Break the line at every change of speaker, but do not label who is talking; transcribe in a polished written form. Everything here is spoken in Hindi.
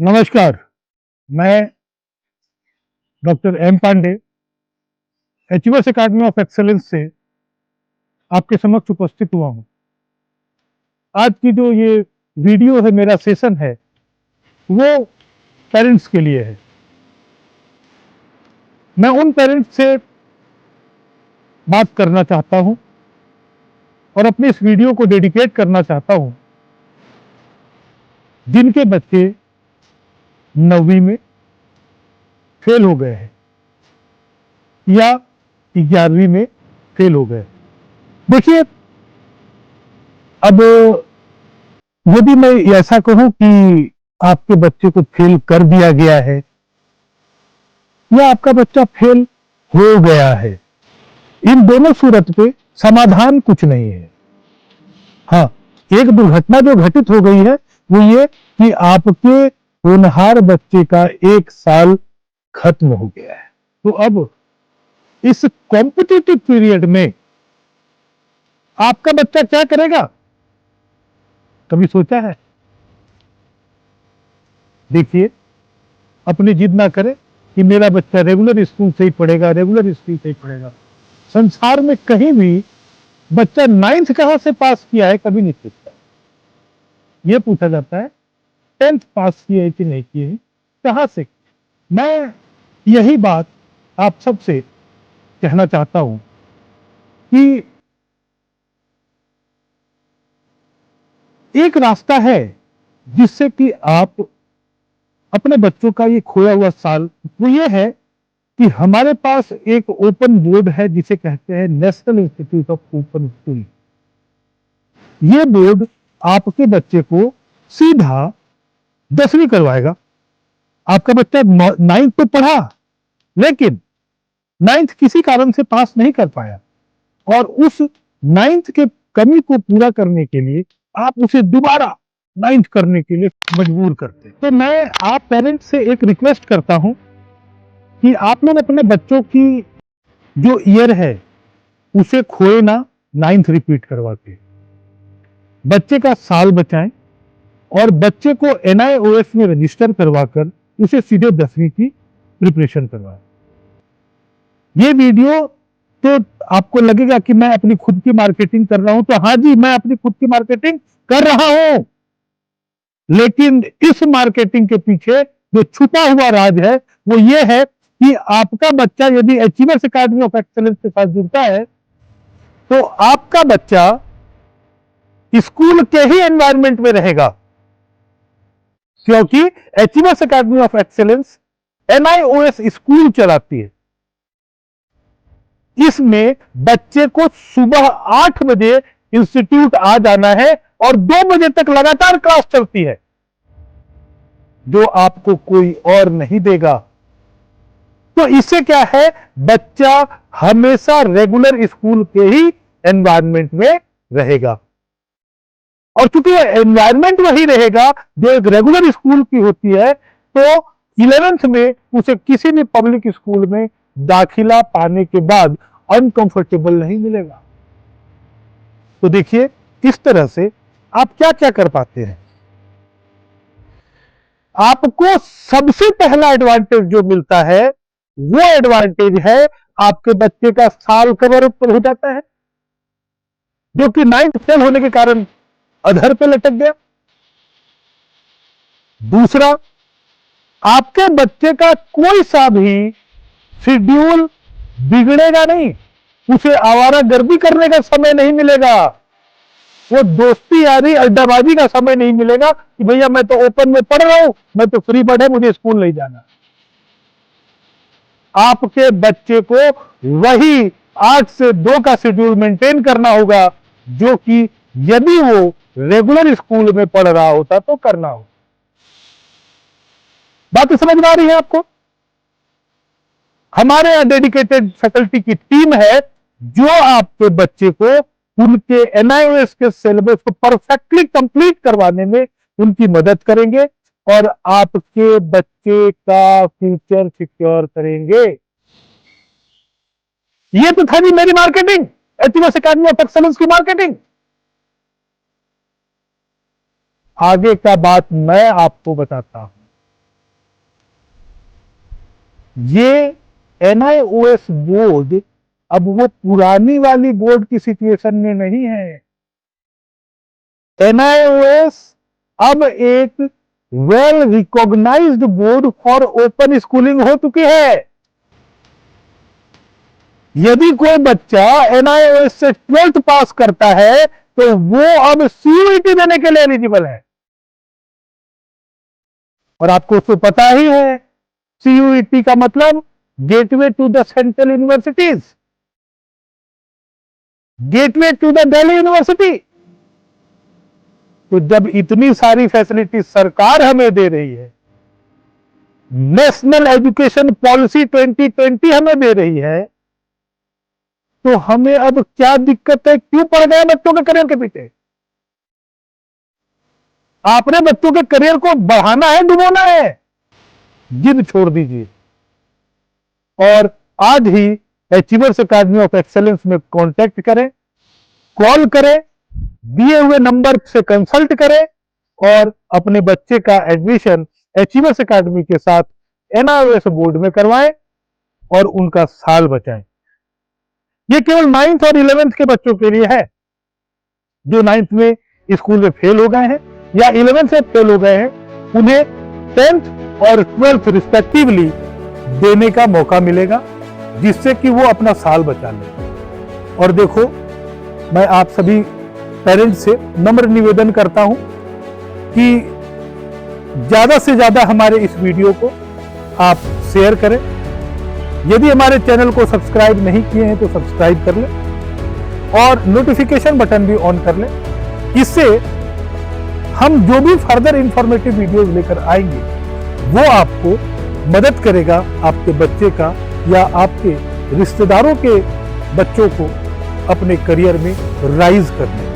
नमस्कार, मैं doctor M Pandey achievers academy of excellence से आपके समक्ष उपस्थित हुआ हूं। आज की जो ये वीडियो है, मेरा सेशन है, वो पेरेंट्स के लिए है। मैं उन पेरेंट्स से बात करना चाहता हूं और अपने इस वीडियो को डेडिकेट करना चाहता हूं जिनके बच्चे 9वीं में फेल हो गए हैं या 11वीं में फेल हो गए। देखिए, अब यदि मैं ऐसा कहूं कि आपके बच्चे को फेल कर दिया गया है या आपका बच्चा फेल हो गया है, इन दोनों सूरत पे समाधान कुछ नहीं है। हाँ, एक दुर्घटना जो घटित हो गई है वो ये कि आपके होनहार बच्चे का 1 साल खत्म हो गया है। तो अब इस कॉम्पिटिटिव पीरियड में आपका बच्चा क्या करेगा, कभी सोचा है? देखिए, अपनी जिद ना करें कि मेरा बच्चा रेगुलर स्कूल से ही पढ़ेगा, रेगुलर स्कूल से ही पढ़ेगा। संसार में कहीं भी बच्चा 9th कहां से पास किया है कभी नहीं पूछता। यह पूछा जाता है 10th पास किए कि नहीं किए, कहां से। मैं यही बात आप सबसे कहना चाहता हूं कि एक रास्ता है जिससे कि आप अपने बच्चों का ये खोया हुआ साल, वो ये है कि हमारे पास एक ओपन बोर्ड है जिसे कहते हैं national institute of open school. ये बोर्ड आपके बच्चे को सीधा 10वीं करवाएगा। आपका बच्चा 9th तो पढ़ा, लेकिन 9th किसी कारण से पास नहीं कर पाया और उस 9th के कमी को पूरा करने के लिए आप उसे दोबारा 9th करने के लिए मजबूर करते। तो मैं आप पेरेंट्स से एक रिक्वेस्ट करता हूं कि आप लोग अपने बच्चों की जो ईयर है उसे खोए ना, 9th रिपीट करवा के बच्चे का साल बचाएं और बच्चे को NIOS में रजिस्टर करवाकर उसे सीधे 10वीं की प्रिपरेशन करवाएं। ये वीडियो तो आपको लगेगा कि मैं अपनी खुद की मार्केटिंग कर रहा हूं, तो हाँ जी, मैं अपनी खुद की मार्केटिंग कर रहा हूं, लेकिन इस मार्केटिंग के पीछे जो छुपा हुआ राज है वो ये है कि आपका बच्चा यदि अचीवर्स एकेडमी ऑफ एक्सेलेंस के साथ जुड़ता है तो आपका बच्चा स्कूल के ही एनवायरमेंट में रहेगा, क्योंकि achievers academy of excellence NIOS school चलाती है। इसमें बच्चे को सुबह 8 बजे इंस्टीट्यूट आ जाना है और 2 बजे तक लगातार क्लास चलती है, जो आपको कोई और नहीं देगा। तो इससे क्या है, बच्चा हमेशा रेगुलर स्कूल के ही एनवायरमेंट में रहेगा और चूंकि एनवायरमेंट वही रहेगा जो एक रेगुलर स्कूल की होती है, तो 11th में उसे किसी भी पब्लिक स्कूल में दाखिला पाने के बाद अनकंफर्टेबल नहीं मिलेगा। तो देखिए, इस तरह से आप क्या क्या कर पाते हैं। आपको सबसे पहला एडवांटेज जो मिलता है वो एडवांटेज है आपके बच्चे का साल कवर ऊपर हो जाता है, जो कि 9th फेल होने के कारण अधर पे लटक गया। दूसरा, आपके बच्चे का कोई सा भी शेड्यूल बिगड़ेगा नहीं, उसे आवारागर्दी करने का समय नहीं मिलेगा, वो दोस्ती यारी अड्डाबाजी का समय नहीं मिलेगा कि भैया मैं तो ओपन में पढ़ रहा हूं, मैं तो फ्री बर्ड है, मुझे स्कूल नहीं जाना। आपके बच्चे को वही 8 से 2 का शेड्यूल मेंटेन करना होगा जो कि यदि वो रेगुलर स्कूल में पढ़ रहा होता तो करना हो। बात समझ में आ रही है आपको? हमारे यहां डेडिकेटेड फैकल्टी की टीम है जो आपके बच्चे को उनके NIOS के सिलेबस को परफेक्टली कंप्लीट करवाने में उनकी मदद करेंगे और आपके बच्चे का फ्यूचर सिक्योर करेंगे। ये तो था जी मेरी marketing, achievers academy of excellence की मार्केटिंग। आगे का बात मैं आपको बताता हूं। ये NIOS बोर्ड अब वो पुरानी वाली बोर्ड की सिचुएशन में नहीं है। NIOS अब एक well recognised board for open schooling हो चुकी है। यदि कोई बच्चा NIOS से 12th पास करता है तो वो अब CUET देने के लिए एलिजिबल है। और आपको तो पता ही है CUET का मतलब gateway to the central universities, gateway to the Delhi university. तो जब इतनी सारी फैसिलिटी सरकार हमें दे रही है, नेशनल एजुकेशन पॉलिसी 2020 हमें दे रही है, तो हमें अब क्या दिक्कत है? क्यों पड़ गए बच्चों के करियर के पीछे? आपने बच्चों के करियर को बढ़ाना है, डुबोना है? जिद छोड़ दीजिए और आज ही अचीवर्स अकेडमी ऑफ एक्सेलेंस में कांटेक्ट करें, कॉल करें, दिए हुए नंबर से कंसल्ट करें और अपने बच्चे का एडमिशन अचीवर्स अकेडमी के साथ NIOS बोर्ड में करवाएं और उनका साल बचाएं। ये केवल 9th और 11th के बच्चों के लिए है जो 9th में स्कूल में फेल हो गए हैं या 11th से फेल हो गए हैं। उन्हें 10th और 12th रिस्पेक्टिवली देने का मौका मिलेगा, जिससे कि वो अपना साल बचा लें। और देखो, मैं आप सभी पेरेंट्स से नम्र निवेदन करता हूं कि ज्यादा से ज्यादा हमारे इस वीडियो को आप शेयर करें। यदि हमारे चैनल को सब्सक्राइब नहीं किए हैं तो सब्सक्राइब कर लें और नोटिफिकेशन बटन भी ऑन कर लें। इससे हम जो भी फर्दर इंफॉर्मेटिव वीडियोस लेकर आएंगे वो आपको मदद करेगा आपके बच्चे का या आपके रिश्तेदारों के बच्चों को अपने करियर में राइज करने।